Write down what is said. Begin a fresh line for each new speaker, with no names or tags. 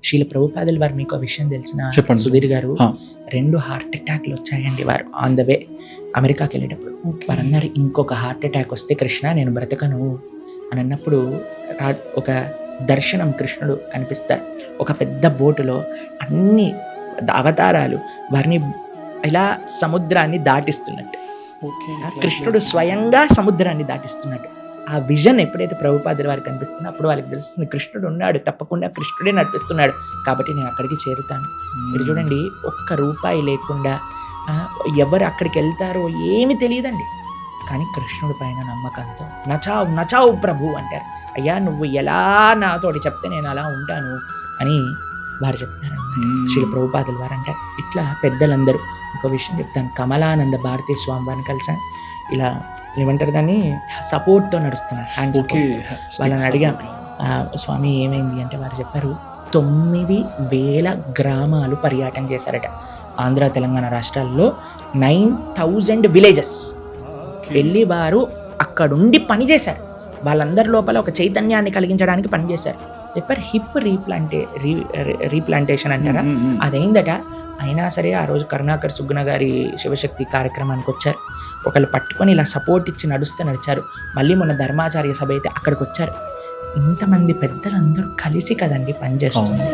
శ్రీల ప్రభుపాదుల వారు మీకు విషయం తెలిసిన
చెప్పండి.
సుధీర్ గారు, 2 హార్ట్ అటాక్లు వచ్చాయండి వారు ఆన్ ద వే అమెరికాకి వెళ్ళేటప్పుడు. వారు అన్నారు, ఇంకొక హార్ట్ అటాక్ వస్తే కృష్ణ నేను బ్రతకను అని అన్నప్పుడు ఒక దర్శనం కృష్ణుడు కనిపిస్తారు. ఒక పెద్ద బోటులో అన్ని అవతారాలు వారిని ఇలా సముద్రాన్ని దాటిస్తున్నట్టు, కృష్ణుడు స్వయంగా సముద్రాన్ని దాటిస్తున్నట్టు ఆ విజన్ ఎప్పుడైతే ప్రభుపాదుల వారికి కనిపిస్తుందో అప్పుడు వాళ్ళకి తెలుస్తుంది కృష్ణుడు ఉన్నాడు, తప్పకుండా కృష్ణుడే నడిపిస్తున్నాడు, కాబట్టి నేను అక్కడికి చేరుతాను. మీరు చూడండి, ఒక్క రూపాయి లేకుండా ఎవరు అక్కడికి వెళ్తారో ఏమి తెలియదండి, కానీ కృష్ణుడి పైన నమ్మకంతో నచావు నచావు ప్రభు అంటారు. అయ్యా నువ్వు ఎలా నాతోటి చెప్తే నేను అలా ఉంటాను అని వారు చెప్తారన్నమాట. శ్రీల ప్రభుపాదుల వారు అంటారు. ఇట్లా పెద్దలందరూ ఇంకో విషయం చెప్తాను, కమలానంద భారతీ స్వామి వారిని కలిసాను. ఇలా ఏమంటారు దాన్ని, సపోర్ట్తో నడుస్తున్నారు, హ్యాండ్ సపోర్ట్. వాళ్ళని అడిగాం, స్వామి ఏమైంది అంటే వారు చెప్పారు 9,000 గ్రామాలు పర్యటన చేశారట. ఆంధ్ర తెలంగాణ రాష్ట్రాల్లో 9,000 విలేజెస్ వెళ్ళి వారు అక్కడుండి పనిచేశారు. వాళ్ళందరి లోపల ఒక చైతన్యాన్ని కలిగించడానికి పనిచేశారు. చెప్పారు హిప్ రీప్లాంటేషన్ అంటారా, అదైందట. అయినా సరే ఆ రోజు కరుణాకర్ సుగ్గుణ గారి శివశక్తి కార్యక్రమానికి వచ్చారు. ఒకళ్ళు పట్టుకొని ఇలా సపోర్ట్ ఇచ్చి నడిచారు. మళ్ళీ మొన్న ధర్మాచార్య సభ అయితే అక్కడికి వచ్చారు. ఇంతమంది పెద్దలందరూ కలిసి కదండి పనిచేస్తుంది.